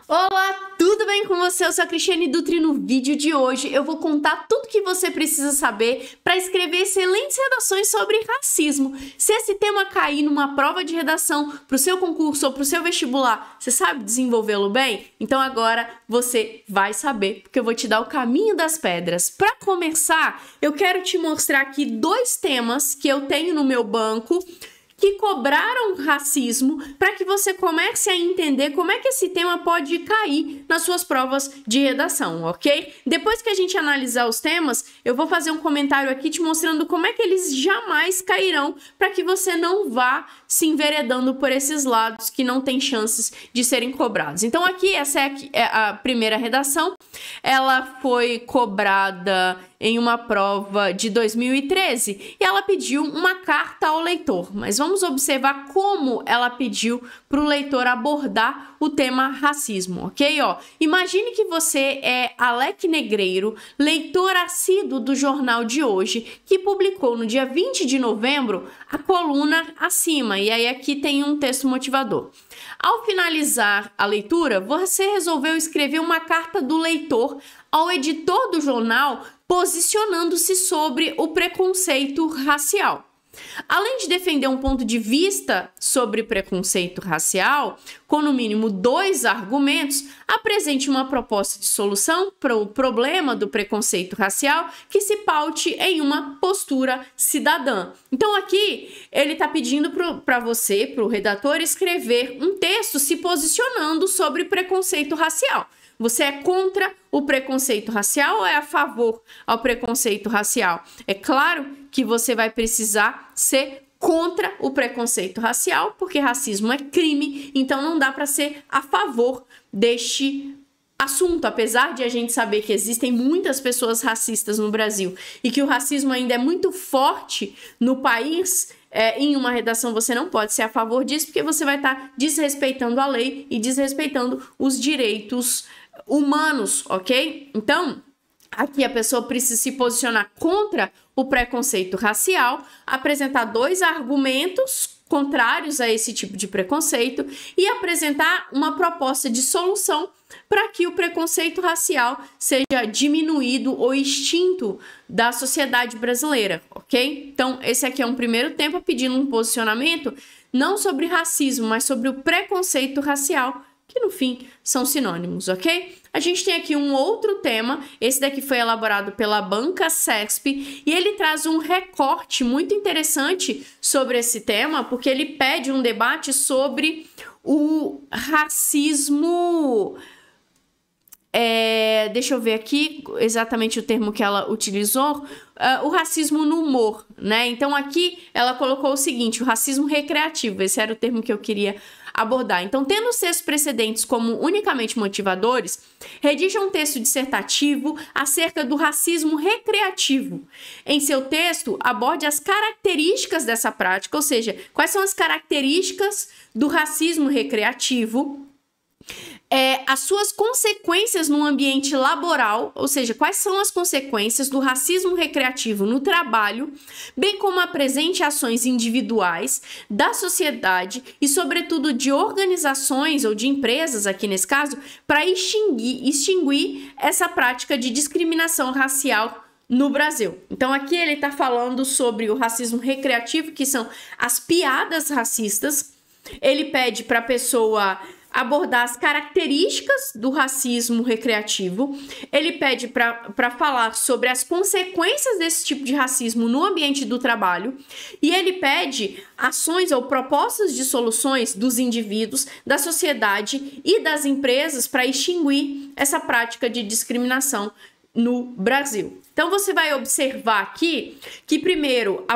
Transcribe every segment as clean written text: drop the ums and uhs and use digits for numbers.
Olá, tudo bem com você? Eu sou a Cristiane Dutri. No vídeo de hoje eu vou contar tudo que você precisa saber para escrever excelentes redações sobre racismo. Se esse tema cair numa prova de redação para o seu concurso ou para o seu vestibular, você sabe desenvolvê-lo bem? Então agora você vai saber, porque eu vou te dar o caminho das pedras. Para começar, eu quero te mostrar aqui dois temas que eu tenho no meu banco que cobraram racismo para que você comece a entender como é que esse tema pode cair nas suas provas de redação, ok? Depois que a gente analisar os temas, eu vou fazer um comentário aqui te mostrando como é que eles jamais cairão para que você não vá se enveredando por esses lados que não tem chances de serem cobrados. Então aqui, essa é a primeira redação. Ela foi cobrada em uma prova de 2013 e ela pediu uma carta ao leitor, mas vamos observar como ela pediu para o leitor abordar o tema racismo, ok? Imagine que você é Alec Negreiro, leitor assíduo do Jornal de Hoje, que publicou no dia 20 de novembro a coluna acima, e aí aqui tem um texto motivador. Ao finalizar a leitura, você resolveu escrever uma carta do leitor ao editor do jornal posicionando-se sobre o preconceito racial. Além de defender um ponto de vista sobre preconceito racial, com no mínimo 2 argumentos, apresente uma proposta de solução para o problema do preconceito racial que se paute em uma postura cidadã. Então aqui ele está pedindo para você, para o redator, escrever um texto se posicionando sobre preconceito racial. Você é contra o preconceito racial ou é a favor ao preconceito racial? É claro que você vai precisar ser contra o preconceito racial, porque racismo é crime, então não dá para ser a favor deste assunto, apesar de a gente saber que existem muitas pessoas racistas no Brasil e que o racismo ainda é muito forte no país. Em uma redação você não pode ser a favor disso, porque você vai estar desrespeitando a lei e desrespeitando os direitos humanos, ok? Então, aqui a pessoa precisa se posicionar contra o preconceito racial, apresentar 2 argumentos contrários a esse tipo de preconceito e apresentar uma proposta de solução para que o preconceito racial seja diminuído ou extinto da sociedade brasileira, ok? Então, esse aqui é um primeiro tempo pedindo um posicionamento não sobre racismo, mas sobre o preconceito racial, que no fim são sinônimos, ok? A gente tem aqui um outro tema, esse daqui foi elaborado pela Banca CESP e ele traz um recorte muito interessante sobre esse tema, porque ele pede um debate sobre o racismo. Deixa eu ver aqui exatamente o termo que ela utilizou, o racismo no humor, né? Então aqui ela colocou o seguinte, o racismo recreativo, esse era o termo que eu queria abordar. Então, tendo os textos precedentes como unicamente motivadores, redija um texto dissertativo acerca do racismo recreativo. Em seu texto, aborde as características dessa prática, ou seja, quais são as características do racismo recreativo, as suas consequências no ambiente laboral, ou seja, quais são as consequências do racismo recreativo no trabalho, bem como apresente ações individuais da sociedade e, sobretudo, de organizações ou de empresas, aqui nesse caso, para extinguir essa prática de discriminação racial no Brasil. Então aqui ele está falando sobre o racismo recreativo, que são as piadas racistas. Ele pede para a pessoa abordar as características do racismo recreativo, ele pede para falar sobre as consequências desse tipo de racismo no ambiente do trabalho e ele pede ações ou propostas de soluções dos indivíduos, da sociedade e das empresas para extinguir essa prática de discriminação no Brasil. Então você vai observar aqui que primeiro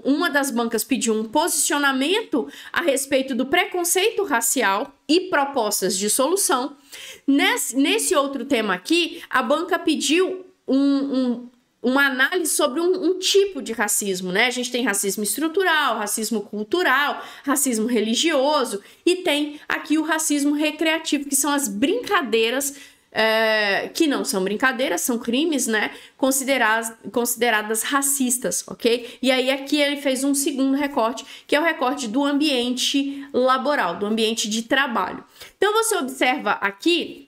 uma das bancas pediu um posicionamento a respeito do preconceito racial e propostas de solução. Nesse outro tema aqui, a banca pediu uma análise sobre um tipo de racismo, né? A gente tem racismo estrutural, racismo cultural, racismo religioso e tem aqui o racismo recreativo, que são as brincadeiras que não são brincadeiras, são crimes, né, consideradas racistas, ok? E aí aqui ele fez um segundo recorte, que é o recorte do ambiente laboral, do ambiente de trabalho. Então você observa aqui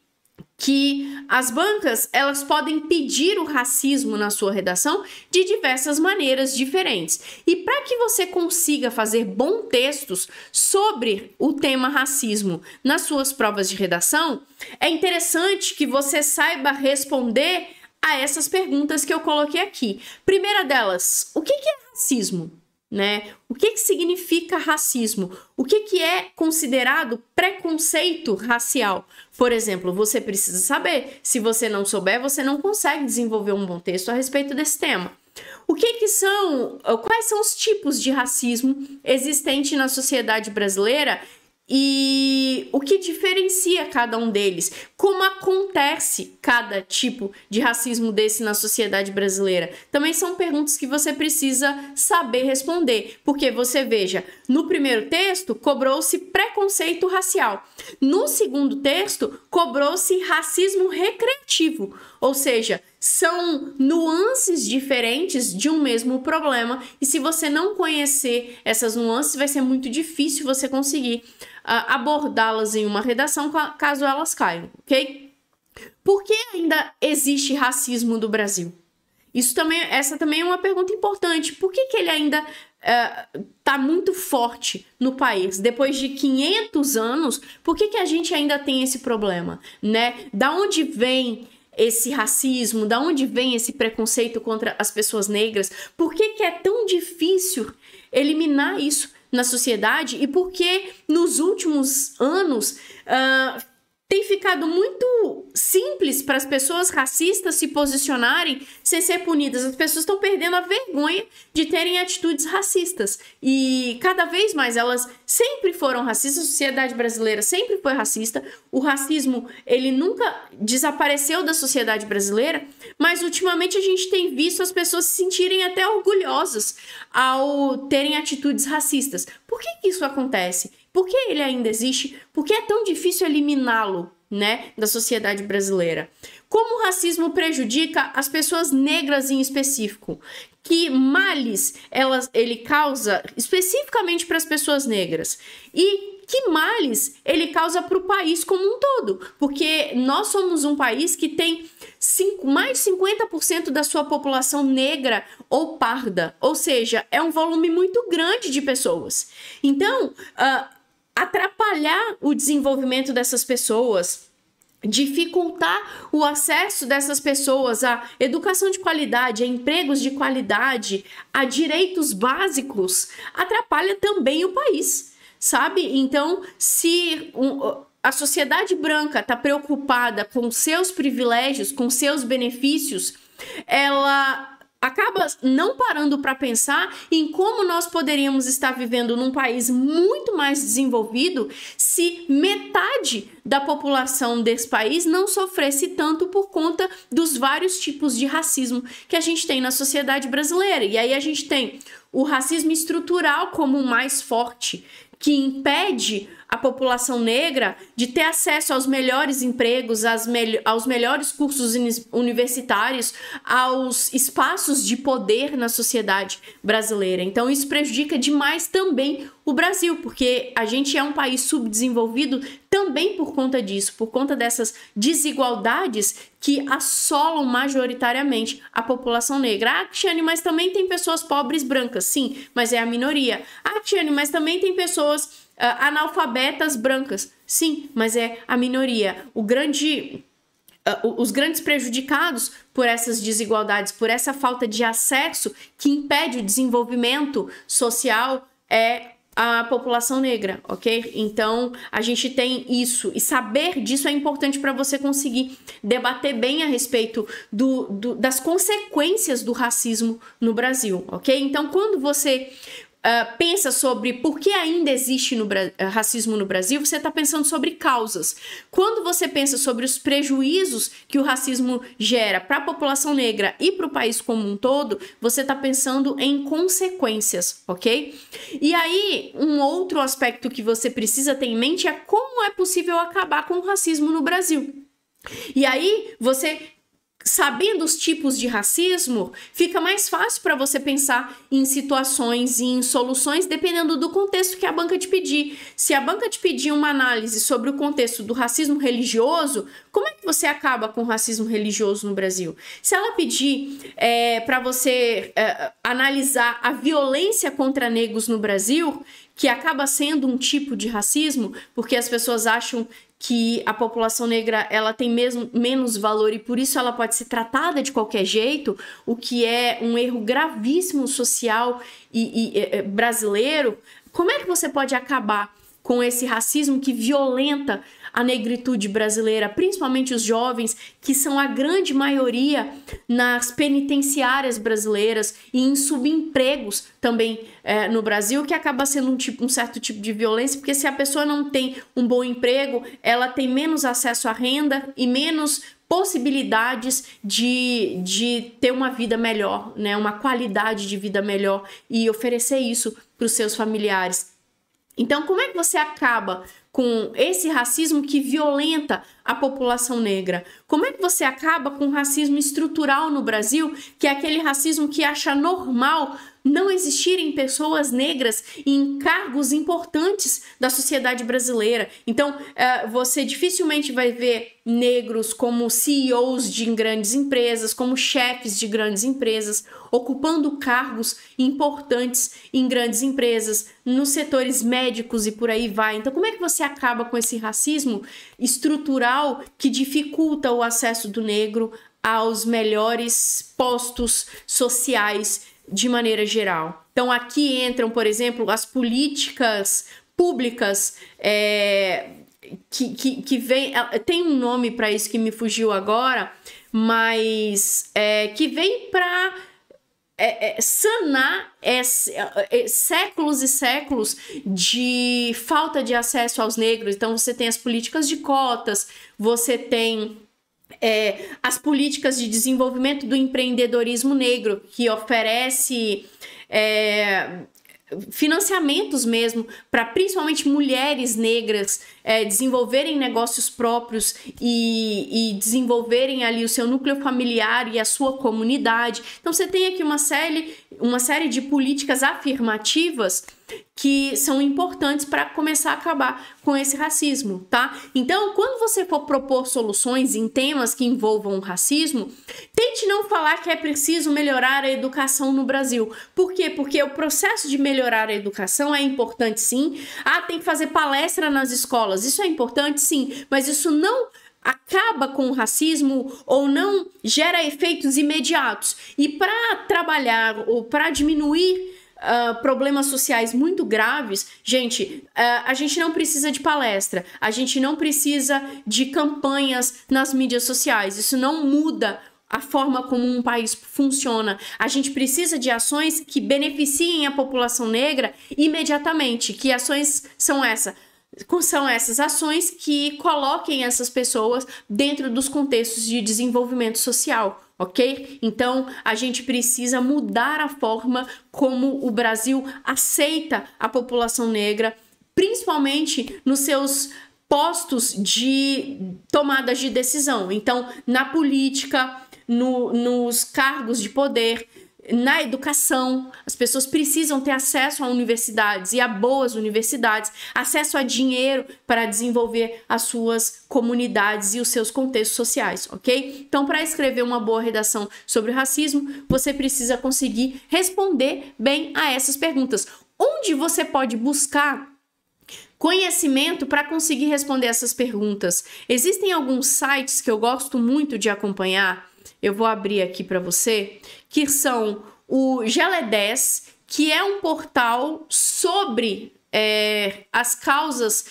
que as bancas, elas podem pedir o racismo na sua redação de diversas maneiras diferentes. E para que você consiga fazer bons textos sobre o tema racismo nas suas provas de redação, é interessante que você saiba responder a essas perguntas que eu coloquei aqui. Primeira delas, o que é racismo? Né? O que significa racismo? O que é considerado preconceito racial? Por exemplo, você precisa saber. Se você não souber, você não consegue desenvolver um bom texto a respeito desse tema. Quais são os tipos de racismo existentes na sociedade brasileira e o que diferencia cada um deles? Como acontece cada tipo de racismo desse na sociedade brasileira? Também são perguntas que você precisa saber responder, porque você veja, no primeiro texto cobrou-se preconceito racial, no segundo texto cobrou-se racismo recreativo, ou seja, são nuances diferentes de um mesmo problema, e se você não conhecer essas nuances, vai ser muito difícil você conseguir abordá-las em uma redação caso elas caiam, ok? Por que ainda existe racismo no Brasil? Essa também é uma pergunta importante. Por que ele ainda está muito forte no país? Depois de 500 anos, por que a gente ainda tem esse problema, né? Da onde vem esse racismo? Da onde vem esse preconceito contra as pessoas negras? Por que é tão difícil eliminar isso na sociedade e por que nos últimos anos tem ficado muito simples para as pessoas racistas se posicionarem sem ser punidas? As pessoas estão perdendo a vergonha de terem atitudes racistas e cada vez mais elas sempre foram racistas. A sociedade brasileira sempre foi racista. O racismo, ele nunca desapareceu da sociedade brasileira, mas ultimamente a gente tem visto as pessoas se sentirem até orgulhosas ao terem atitudes racistas. Por que isso acontece? Por que ele ainda existe? Por que é tão difícil eliminá-lo, né, da sociedade brasileira? Como o racismo prejudica as pessoas negras em específico? Que males ele causa especificamente para as pessoas negras? E que males ele causa para o país como um todo? Porque nós somos um país que tem mais de 50% da sua população negra ou parda, ou seja, é um volume muito grande de pessoas. Então, atrapalhar o desenvolvimento dessas pessoas, dificultar o acesso dessas pessoas à educação de qualidade, a empregos de qualidade, a direitos básicos, atrapalha também o país, sabe? Então, se a sociedade branca está preocupada com seus privilégios, com seus benefícios, ela acaba não parando para pensar em como nós poderíamos estar vivendo num país muito mais desenvolvido se metade da população desse país não sofresse tanto por conta dos vários tipos de racismo que a gente tem na sociedade brasileira. E aí a gente tem o racismo estrutural como o mais forte, que impede a população negra de ter acesso aos melhores empregos, aos melhores cursos universitários, aos espaços de poder na sociedade brasileira. Então isso prejudica demais também o Brasil, porque a gente é um país subdesenvolvido também por conta disso, por conta dessas desigualdades que assolam majoritariamente a população negra. Ah, Cristiane, mas também tem pessoas pobres brancas. Sim, mas é a minoria. Ah, Cristiane, mas também tem pessoas analfabetas brancas. Sim, mas é a minoria. Os grandes prejudicados por essas desigualdades, por essa falta de acesso que impede o desenvolvimento social é a população negra, ok? Então, a gente tem isso, e saber disso é importante para você conseguir debater bem a respeito das consequências do racismo no Brasil, ok? Então, quando você pensa sobre por que ainda existe racismo no Brasil, você está pensando sobre causas. Quando você pensa sobre os prejuízos que o racismo gera para a população negra e para o país como um todo, você está pensando em consequências, ok? E aí, um outro aspecto que você precisa ter em mente é como é possível acabar com o racismo no Brasil. E aí, você, sabendo os tipos de racismo, fica mais fácil para você pensar em situações e em soluções dependendo do contexto que a banca te pedir. Se a banca te pedir uma análise sobre o contexto do racismo religioso, como é que você acaba com o racismo religioso no Brasil? Se ela pedir para você analisar a violência contra negros no Brasil, que acaba sendo um tipo de racismo, porque as pessoas acham que a população negra ela tem menos valor e por isso ela pode ser tratada de qualquer jeito, o que é um erro gravíssimo social e brasileiro. Como é que você pode acabar com esse racismo que violenta a negritude brasileira, principalmente os jovens, que são a grande maioria nas penitenciárias brasileiras e em subempregos também no Brasil, que acaba sendo um certo tipo de violência, porque se a pessoa não tem um bom emprego, ela tem menos acesso à renda e menos possibilidades de ter uma vida melhor, né? Uma qualidade de vida melhor e oferecer isso para os seus familiares. Então, como é que você acaba com esse racismo que violenta a população negra? Como é que você acaba com o racismo estrutural no Brasil, que é aquele racismo que acha normal não existirem pessoas negras em cargos importantes da sociedade brasileira? Então, você dificilmente vai ver negros como CEOs de grandes empresas, como chefes de grandes empresas, ocupando cargos importantes em grandes empresas, nos setores médicos e por aí vai. Então, como é que você acaba com esse racismo estrutural que dificulta o acesso do negro aos melhores postos sociais de maneira geral? Então, aqui entram, por exemplo, as políticas públicas que vem, tem um nome para isso que me fugiu agora, mas que vem para sanar séculos e séculos de falta de acesso aos negros. Então, você tem as políticas de cotas, você tem as políticas de desenvolvimento do empreendedorismo negro, que oferece financiamentos mesmo para principalmente mulheres negras desenvolverem negócios próprios e desenvolverem ali o seu núcleo familiar e a sua comunidade. Então você tem aqui uma série de políticas afirmativas que são importantes para começar a acabar com esse racismo, tá? Então, quando você for propor soluções em temas que envolvam o racismo, tente não falar que é preciso melhorar a educação no Brasil. Por quê? Porque o processo de melhorar a educação é importante, sim. Tem que fazer palestra nas escolas. Isso é importante, sim, mas isso não acaba com o racismo ou não gera efeitos imediatos. E para trabalhar ou para diminuir problemas sociais muito graves, gente, a gente não precisa de palestra, a gente não precisa de campanhas nas mídias sociais, isso não muda a forma como um país funciona. A gente precisa de ações que beneficiem a população negra imediatamente. Que ações são essas? São essas ações que coloquem essas pessoas dentro dos contextos de desenvolvimento social, ok? Então, a gente precisa mudar a forma como o Brasil aceita a população negra, principalmente nos seus postos de tomadas de decisão. Então, na política, nos cargos de poder, na educação, as pessoas precisam ter acesso a universidades e a boas universidades, acesso a dinheiro para desenvolver as suas comunidades e os seus contextos sociais, ok? Então, para escrever uma boa redação sobre racismo, você precisa conseguir responder bem a essas perguntas. Onde você pode buscar conhecimento para conseguir responder essas perguntas? Existem alguns sites que eu gosto muito de acompanhar. Eu vou abrir aqui para você, que são o GELE10, que é um portal sobre as causas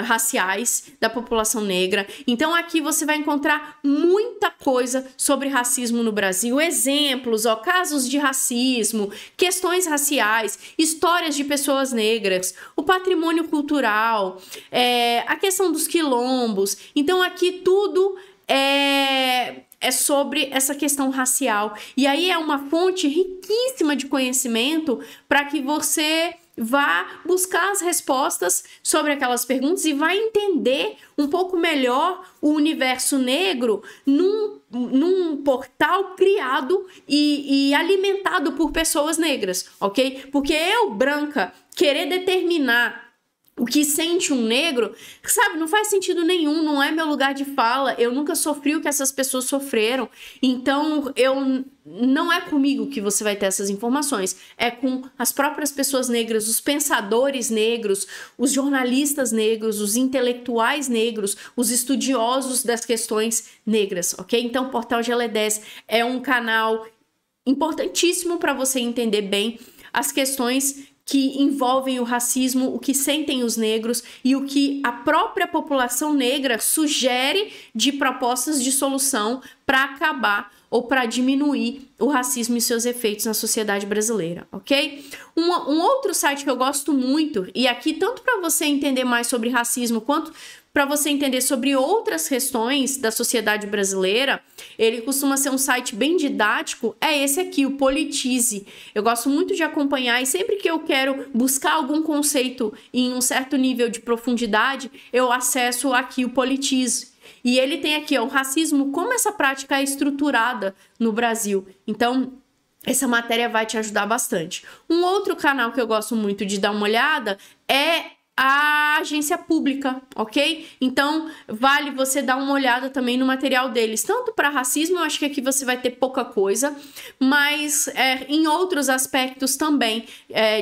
raciais da população negra. Então aqui você vai encontrar muita coisa sobre racismo no Brasil, exemplos, casos de racismo, questões raciais, histórias de pessoas negras, o patrimônio cultural, a questão dos quilombos. Então aqui tudo é sobre essa questão racial. E aí é uma fonte riquíssima de conhecimento para que você vá buscar as respostas sobre aquelas perguntas e vai entender um pouco melhor o universo negro num portal criado e alimentado por pessoas negras, ok? Porque eu, branca, querer determinar o que sente um negro, sabe, não faz sentido nenhum, não é meu lugar de fala, eu nunca sofri o que essas pessoas sofreram, então não é comigo que você vai ter essas informações, é com as próprias pessoas negras, os pensadores negros, os jornalistas negros, os intelectuais negros, os estudiosos das questões negras, ok? Então o Portal GLE10 é um canal importantíssimo para você entender bem as questões que envolvem o racismo, o que sentem os negros e o que a própria população negra sugere de propostas de solução para acabar ou para diminuir o racismo e seus efeitos na sociedade brasileira, ok? Um outro site que eu gosto muito, e aqui tanto para você entender mais sobre racismo, quanto para você entender sobre outras questões da sociedade brasileira, ele costuma ser um site bem didático, é esse aqui, o Politize. Eu gosto muito de acompanhar e sempre que eu quero buscar algum conceito em um certo nível de profundidade, eu acesso aqui o Politize. E ele tem aqui, ó, o racismo, como essa prática é estruturada no Brasil. Então, essa matéria vai te ajudar bastante. Um outro canal que eu gosto muito de dar uma olhada é a agência pública, ok? Então, vale você dar uma olhada também no material deles, tanto para racismo, eu acho que aqui você vai ter pouca coisa, mas em outros aspectos também,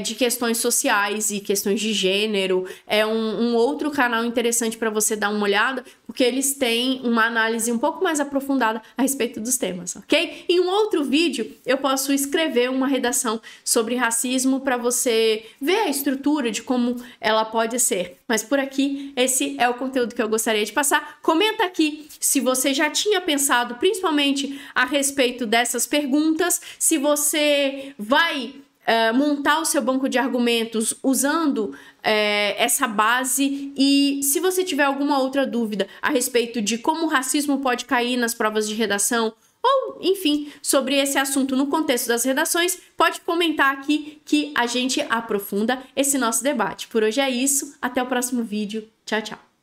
de questões sociais e questões de gênero, é um outro canal interessante para você dar uma olhada, porque eles têm uma análise um pouco mais aprofundada a respeito dos temas, ok? Em um outro vídeo, eu posso escrever uma redação sobre racismo para você ver a estrutura de como ela pode ser. Mas por aqui, esse é o conteúdo que eu gostaria de passar. Comenta aqui se você já tinha pensado principalmente a respeito dessas perguntas, se você vai montar o seu banco de argumentos usando essa base, e se você tiver alguma outra dúvida a respeito de como o racismo pode cair nas provas de redação, ou, enfim, sobre esse assunto no contexto das redações, pode comentar aqui que a gente aprofunda esse nosso debate. Por hoje é isso, até o próximo vídeo. Tchau, tchau!